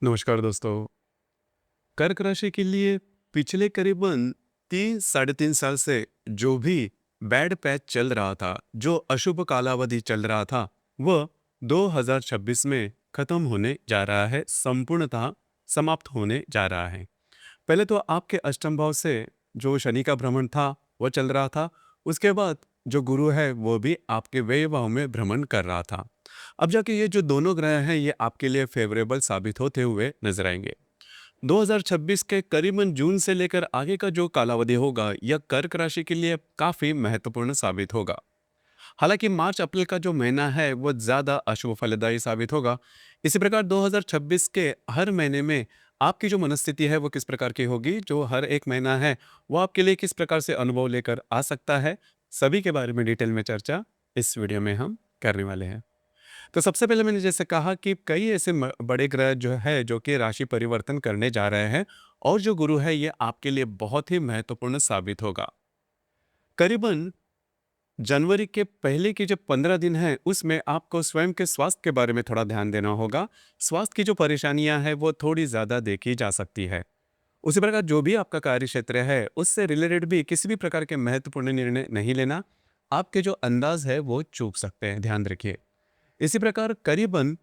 नमस्कार दोस्तों। कर्क राशि के लिए पिछले करीबन 3 साढ़े 3 साल से जो भी बैड पैच चल रहा था, जो अशुभ कालावधि चल रहा था, वह 2026 में खत्म होने जा रहा है, संपूर्णतः समाप्त होने जा रहा है। पहले तो आपके अष्टम भाव से जो शनि का भ्रमण था वो चल रहा था। उसके बाद जो गुरु है वो भी आपके व्यय भाव में भ्रमण कर रहा था। अब जाके ये जो दोनों ग्रह हैं ये आपके लिए फेवरेबल साबित होते हुए नजर आएंगे। 2026 के करीबन जून से लेकर आगे का जो कालावधि होगा यह कर्क राशि के लिए काफी महत्वपूर्ण साबित होगा। हालांकि मार्च अप्रैल का जो महीना है वो ज्यादा अशुभ फलदायी साबित होगा। इसी प्रकार 2026 के हर महीने में आपकी जो मनस्थिति है वो किस प्रकार की होगी, जो हर एक महीना है वो आपके लिए किस प्रकार से अनुभव लेकर आ सकता है, सभी के बारे में डिटेल में चर्चा इस वीडियो में हम करने वाले हैं। तो सबसे पहले मैंने जैसे कहा कि कई ऐसे बड़े ग्रह जो है जो कि राशि परिवर्तन करने जा रहे हैं, और जो गुरु है ये आपके लिए बहुत ही महत्वपूर्ण साबित होगा। करीबन जनवरी के पहले के जो 15 दिन हैं उसमें आपको स्वयं के स्वास्थ्य के बारे में थोड़ा ध्यान देना होगा। स्वास्थ्य की जो परेशानियां हैं वो थोड़ी ज़्यादा देखी जा सकती है। उसी प्रकार जो भी आपका कार्य क्षेत्र है उससे रिलेटेड भी किसी भी प्रकार के महत्वपूर्ण निर्णय नहीं लेना। आपके जो अंदाज है वो चूक सकते हैं, ध्यान रखिए। इसी प्रकार करीबन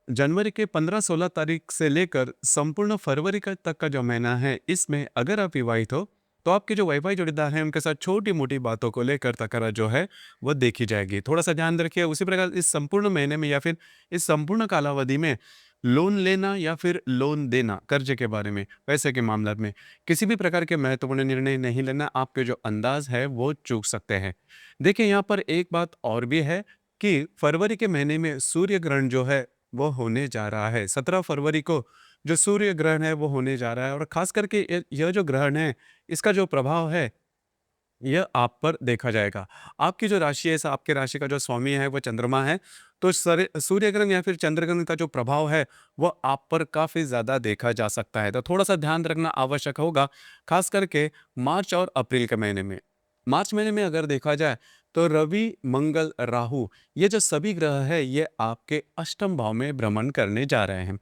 जनवरी के 15-16 तारीख से लेकर संपूर्ण फरवरी का तक का जो महीना है इसमें अगर आप विवाहित हो तो आपके जो वैवाहिक जोड़ीदार हैं उनके साथ छोटी मोटी बातों को लेकर तकरार जो है वो देखी जाएगी, थोड़ा सा ध्यान रखिए। उसी प्रकार इस संपूर्ण महीने में या फिर इस संपूर्ण कालावधि में लोन लेना या फिर लोन देना, कर्जे के बारे में, पैसे के मामले में किसी भी प्रकार के महत्वपूर्ण निर्णय नहीं लेना। आपके जो अंदाज है वो चूक सकते हैं। देखिए यहाँ पर एक बात और भी है कि फरवरी के महीने में सूर्य ग्रहण जो है वो होने जा रहा है। 17 फरवरी को जो सूर्य ग्रहण है वो होने जा रहा है, और खास करके यह जो ग्रहण है इसका जो प्रभाव है यह आप पर देखा जाएगा। आपकी जो राशि है, आपके राशि का जो स्वामी है वो चंद्रमा है। तो सूर्य ग्रहण या फिर चंद्र ग्रहण का जो प्रभाव है वो आप पर काफ़ी ज़्यादा देखा जा सकता है। तो थोड़ा सा ध्यान रखना आवश्यक होगा, खास करके मार्च और अप्रैल के महीने में। मार्च महीने में अगर देखा जाए तो रवि, मंगल, राहु, ये जो सभी ग्रह है ये आपके अष्टम भाव में भ्रमण करने जा रहे हैं।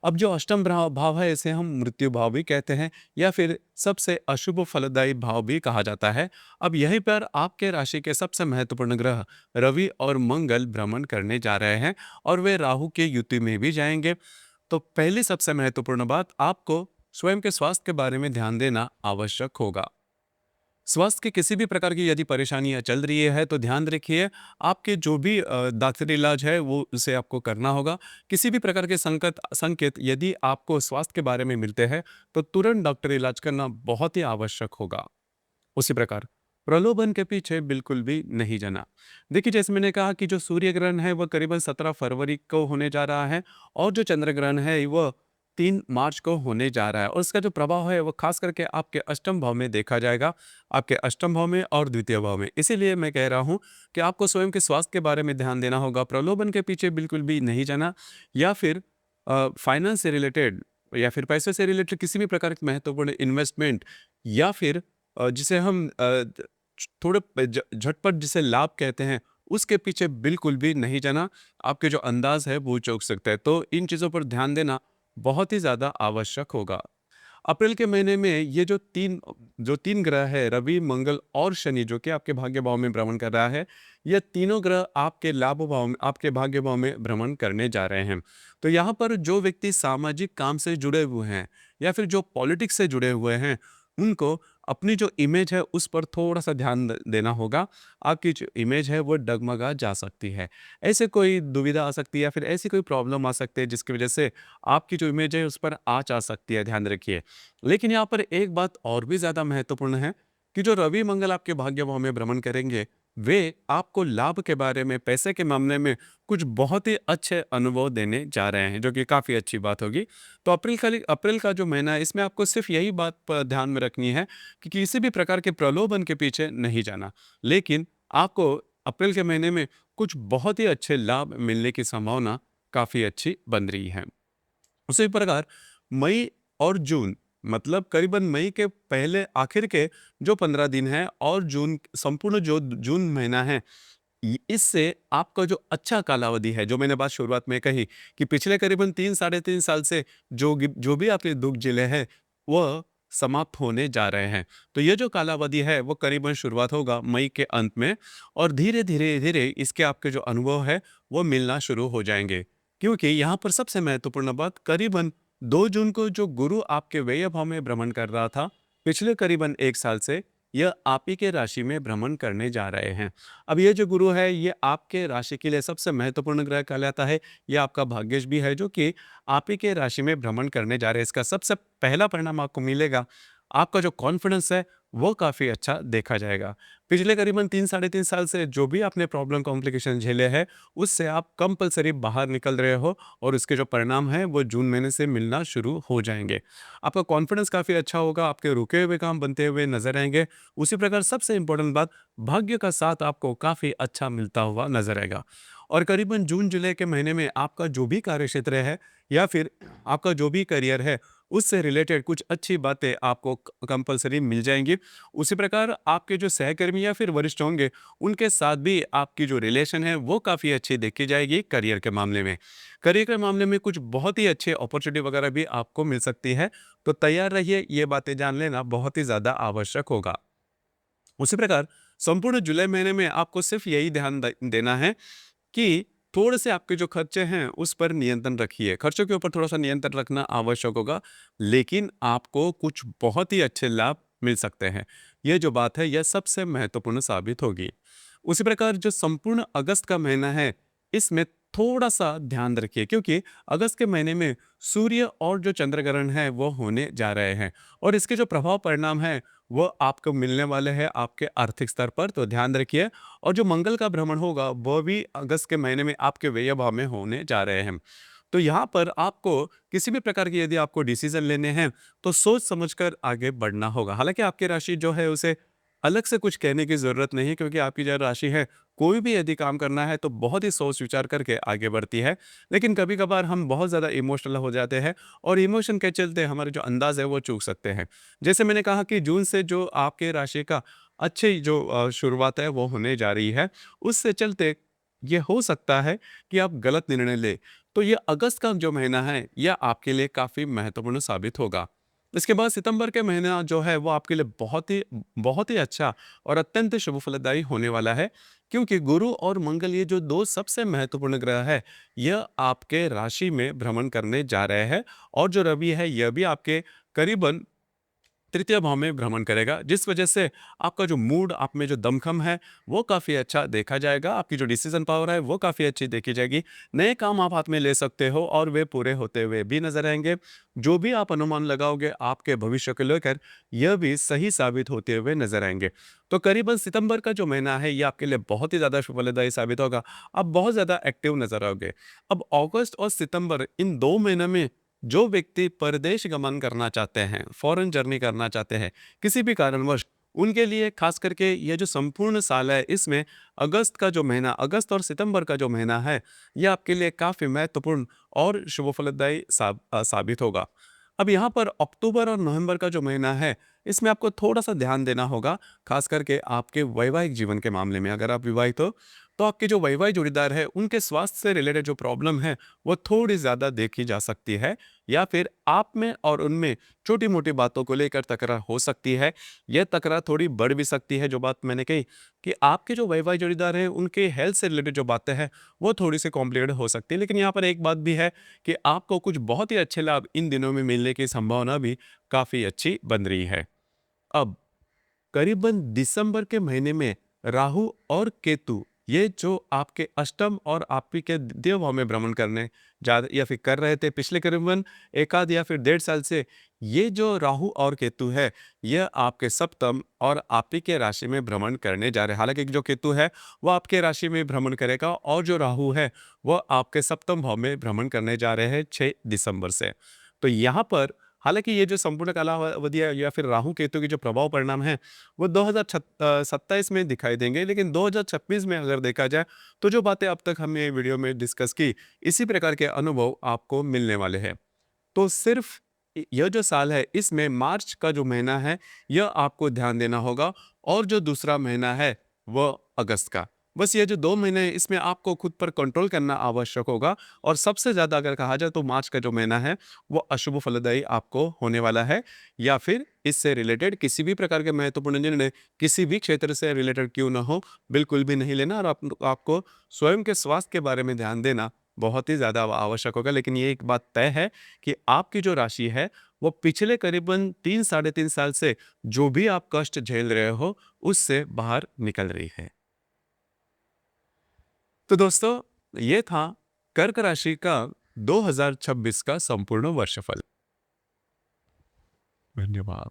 अब जो अष्टम भाव है इसे हम मृत्यु भाव भी कहते हैं, या फिर सबसे अशुभ फलदायी भाव भी कहा जाता है। अब यहीं पर आपके राशि के सबसे महत्वपूर्ण ग्रह रवि और मंगल भ्रमण करने जा रहे हैं, और वे राहु के युति में भी जाएंगे। तो पहली सबसे महत्वपूर्ण बात, आपको स्वयं के स्वास्थ्य के बारे में ध्यान देना आवश्यक होगा। स्वास्थ्य की किसी भी प्रकार की यदि परेशानियां चल रही है तो ध्यान रखिए, आपके जो भी दाखिली इलाज है वो उसे आपको करना होगा। किसी भी प्रकार के संकेत यदि आपको स्वास्थ्य के बारे में मिलते हैं तो तुरंत डॉक्टर इलाज करना बहुत ही आवश्यक होगा। उसी प्रकार प्रलोभन के पीछे बिल्कुल भी नहीं जाना। देखिए जैसे मैंने कहा कि जो सूर्य ग्रहण है वह करीबन 17 फरवरी को होने जा रहा है, और जो चंद्र ग्रहण है वह 3 मार्च को होने जा रहा है, और उसका जो प्रभाव है वो खास करके आपके अष्टम भाव में देखा जाएगा, आपके अष्टम भाव में और द्वितीय भाव में। इसीलिए मैं कह रहा हूँ कि आपको स्वयं के स्वास्थ्य के बारे में ध्यान देना होगा, प्रलोभन के पीछे बिल्कुल भी नहीं जाना, या फिर फाइनेंस से रिलेटेड या फिर पैसे से रिलेटेड किसी भी प्रकार की महत्वपूर्ण इन्वेस्टमेंट, या फिर जिसे हम थोड़े झटपट जिसे लाभ कहते हैं उसके पीछे बिल्कुल भी नहीं जाना। आपके जो अंदाज है वो चूक सकता है, तो इन चीज़ों पर ध्यान देना बहुत ही ज़्यादा आवश्यक होगा। अप्रैल के महीने में ये जो तीन ग्रह है, रवि, मंगल और शनि, जो कि आपके भाग्य भाव में भ्रमण कर रहा है, ये तीनों ग्रह आपके लाभ भाव में, आपके भाग्य भाव में भ्रमण करने जा रहे हैं। तो यहाँ पर जो व्यक्ति सामाजिक काम से जुड़े हुए हैं या फिर जो पॉलिटिक्स से जुड़े हुए हैं, उनको अपनी जो इमेज है उस पर थोड़ा सा ध्यान देना होगा। आपकी जो इमेज है वो डगमगा जा सकती है। ऐसे कोई दुविधा आ सकती है या फिर ऐसी कोई प्रॉब्लम आ सकती है जिसकी वजह से आपकी जो इमेज है उस पर आँच आ सकती है, ध्यान रखिए। लेकिन यहाँ पर एक बात और भी ज़्यादा महत्वपूर्ण है कि जो रवि मंगल आपके भाग्य भाव में भ्रमण करेंगे, वे आपको लाभ के बारे में, पैसे के मामले में कुछ बहुत ही अच्छे अनुभव देने जा रहे हैं, जो कि काफ़ी अच्छी बात होगी। तो अप्रैल का जो महीना है इसमें आपको सिर्फ यही बात पर ध्यान में रखनी है कि किसी भी प्रकार के प्रलोभन के पीछे नहीं जाना। लेकिन आपको अप्रैल के महीने में कुछ बहुत ही अच्छे लाभ मिलने की संभावना काफ़ी अच्छी बन रही है। उसी प्रकार मई और जून, मतलब करीबन मई के पहले आखिर के जो 15 दिन हैं और जून संपूर्ण जो जून महीना है, इससे आपका जो अच्छा कालावधि है, जो मैंने बात शुरुआत में कही कि पिछले करीबन 3 साढ़े 3 साल से जो भी आपने दुःख झेले हैं, वह समाप्त होने जा रहे हैं। तो ये जो कालावधि है, वो करीबन शुरुआत होगा मई के अंत में और धीरे-धीरे इसके आपके जो अनुभव है, वो मिलना शुरू हो जाएँगे। क्योंकि यहाँ पर सबसे महत्वपूर्ण बात करीबन 2 जून को जो गुरु आपके व्यय भाव में भ्रमण कर रहा था, पिछले करीबन 1 साल से, यह आप ही के राशि में भ्रमण करने जा रहे हैं। अब ये जो गुरु है, ये आपके राशि के लिए सबसे महत्वपूर्ण ग्रह कहलाता है। ये आपका भाग्यश भी है, जो कि आप ही के राशि में भ्रमण करने जा रहे हैं। इसका सबसे पहला परिणाम आपको मिलेगा, आपका जो कॉन्फिडेंस है वो काफ़ी अच्छा देखा जाएगा। पिछले करीबन 3 साढ़े 3 साल से जो भी आपने प्रॉब्लम कॉम्प्लिकेशन झेले हैं, उससे आप कंपल्सरी बाहर निकल रहे हो और इसके जो परिणाम हैं वो जून महीने से मिलना शुरू हो जाएँगे। आपका कॉन्फिडेंस काफ़ी अच्छा होगा, आपके रुके हुए काम बनते हुए नज़र आएँगे। उसी प्रकार सबसे इम्पोर्टेंट बात, भाग्य का साथ आपको काफ़ी अच्छा मिलता हुआ नज़र आएगा। और करीबन जून जुलाई के महीने में आपका जो भी कार्य क्षेत्र है या फिर आपका जो भी करियर है, उससे रिलेटेड कुछ अच्छी बातें आपको कंपल्सरी मिल जाएंगी। उसी प्रकार आपके जो सहकर्मी या फिर वरिष्ठ होंगे, उनके साथ भी आपकी जो रिलेशन है वो काफ़ी अच्छी देखी जाएगी करियर के मामले में। करियर के मामले में कुछ बहुत ही अच्छे अपॉर्चुनिटी वगैरह भी आपको मिल सकती है। तो तैयार रहिए, ये बातें जान लेना बहुत ही ज़्यादा आवश्यक होगा। उसी प्रकार संपूर्ण जुलाई महीने में आपको सिर्फ यही ध्यान देना है कि थोड़े से आपके जो खर्चे हैं उस पर नियंत्रण रखिए। खर्चों के ऊपर थोड़ा-सा नियंत्रण रखना आवश्यक होगा, लेकिन आपको कुछ बहुत ही अच्छे लाभ मिल सकते हैं। ये जो बात है, यह सबसे महत्वपूर्ण साबित होगी। उसी प्रकार जो संपूर्ण अगस्त का महीना है, इसमें थोड़ा-सा ध्यान रखिए, क्योंकि अगस्त के महीने में सूर्य और जो चंद्र ग्रहण है वो होने जा रहे हैं और इसके जो प्रभाव परिणाम हैं, वो आपको मिलने वाले हैं आपके आर्थिक स्तर पर, तो ध्यान रखिए। और जो मंगल का भ्रमण होगा, वह भी अगस्त के महीने में आपके व्यय भाव में होने जा रहे हैं। तो यहाँ पर आपको किसी भी प्रकार की यदि आपको डिसीजन लेने हैं, तो सोच समझकर आगे बढ़ना होगा। हालाँकि आपकी राशि जो है उसे अलग से कुछ कहने की ज़रूरत नहीं है, क्योंकि आपकी जो राशि है, कोई भी यदि काम करना है तो बहुत ही सोच विचार करके आगे बढ़ती है। लेकिन कभी-कभार हम बहुत ज़्यादा इमोशनल हो जाते हैं और इमोशन के चलते हमारे जो अंदाज़ है वो चूक सकते हैं। जैसे मैंने कहा कि जून से जो आपके राशि का अच्छी जो शुरुआत है वो होने जा रही है, उससे चलते ये हो सकता है कि आप गलत निर्णय लें। तो ये अगस्त का जो महीना है, यह आपके लिए काफ़ी महत्वपूर्ण साबित होगा। इसके बाद सितंबर के महीना जो है वो आपके लिए बहुत ही अच्छा और अत्यंत शुभ फलदायी होने वाला है, क्योंकि गुरु और मंगल, ये जो 2 सबसे महत्वपूर्ण ग्रह है, यह आपके राशि में भ्रमण करने जा रहे हैं और जो रवि है, यह भी आपके करीबन तृतीय भाव में भ्रमण करेगा, जिस वजह से आपका जो मूड, आप में जो दमखम है, वो काफ़ी अच्छा देखा जाएगा। आपकी जो डिसीजन पावर है वो काफ़ी अच्छी देखी जाएगी। नए काम आप हाथ में ले सकते हो और वे पूरे होते हुए भी नजर आएंगे। जो भी आप अनुमान लगाओगे आपके भविष्य को लेकर, यह भी सही साबित होते हुए नजर आएंगे। तो करीबन सितंबर का जो महीना है, ये आपके लिए बहुत ही ज़्यादा फलदायी साबित होगा। आप बहुत ज़्यादा एक्टिव नजर आओगे। अब अगस्त और सितंबर, इन 2 महीनों में जो व्यक्ति परदेश गमन करना चाहते हैं, फॉरेन जर्नी करना चाहते हैं, किसी भी कारणवश, उनके लिए खास करके ये जो संपूर्ण साल है, इसमें अगस्त का जो महीना, अगस्त और सितंबर का जो महीना है, ये आपके लिए काफ़ी महत्वपूर्ण और शुभ फलदायी साबित होगा। अब यहाँ पर अक्टूबर और नवंबर का जो महीना है, इसमें आपको थोड़ा-सा ध्यान देना होगा, खास करके आपके वैवाहिक जीवन के मामले में। अगर आप विवाहित हो, तो आपके जो वैवाहिक जोड़ीदार है, उनके स्वास्थ्य से रिलेटेड जो प्रॉब्लम है, वो थोड़ी ज़्यादा देखी जा सकती है, या फिर आप में और उनमें छोटी-मोटी बातों को लेकर तकरार हो सकती है। यह तकरार थोड़ी बढ़ भी सकती है, जो बात मैंने कही कि आपके जो वैवाहिक जोड़ीदार हैं, उनके हेल्थ से रिलेटेड जो बातें हैं, वो थोड़ी-सी कॉम्प्लिकेटेड हो सकती है। लेकिन यहाँ पर एक बात भी है कि आपको कुछ बहुत ही अच्छे लाभ इन दिनों में मिलने की संभावना भी काफ़ी अच्छी बन रही है। अब करीबन दिसंबर के महीने में राहु और केतु, ये जो आपके अष्टम और आपी के द्वितीय भाव में भ्रमण करने जा या फिर कर रहे थे पिछले करीबन एक आध या फिर 1.5 साल से, ये जो राहु और केतु है, यह आपके सप्तम और आपी के राशि में भ्रमण करने जा रहे हैं। हालांकि जो केतु है वो आपके राशि में भ्रमण करेगा और जो राहु है वो आपके सप्तम भाव में भ्रमण करने जा रहे हैं 6 दिसंबर से। तो यहाँ पर हालांकि ये जो संपूर्ण कालावधि है या फिर राहु केतु के जो प्रभाव परिणाम है, वो 2027 में दिखाई देंगे, लेकिन 2026 में अगर देखा जाए, तो जो बातें अब तक हमने वीडियो में डिस्कस की, इसी प्रकार के अनुभव आपको मिलने वाले हैं। तो सिर्फ यह जो साल है, इसमें मार्च का जो महीना है, यह आपको ध्यान देना होगा और जो दूसरा महीना है वह अगस्त का। बस ये जो 2 महीने हैं, इसमें आपको खुद पर कंट्रोल करना आवश्यक होगा और सबसे ज़्यादा अगर कहा जाए तो मार्च का जो महीना है, वो अशुभ फलदायी आपको होने वाला है या फिर इससे रिलेटेड किसी भी प्रकार के महत्वपूर्ण निर्णय किसी भी क्षेत्र से रिलेटेड क्यों ना हो, बिल्कुल भी नहीं लेना और आपको स्वयं के स्वास्थ्य के बारे में ध्यान देना बहुत ही ज़्यादा आवश्यक होगा। लेकिन ये एक बात तय है कि आपकी जो राशि है, वो पिछले करीबन 3 साढ़े 3 साल से जो भी आप कष्ट झेल रहे हो, उससे बाहर निकल रही है। तो दोस्तों, ये था कर्क राशि का 2026 का संपूर्ण वर्षफल। धन्यवाद।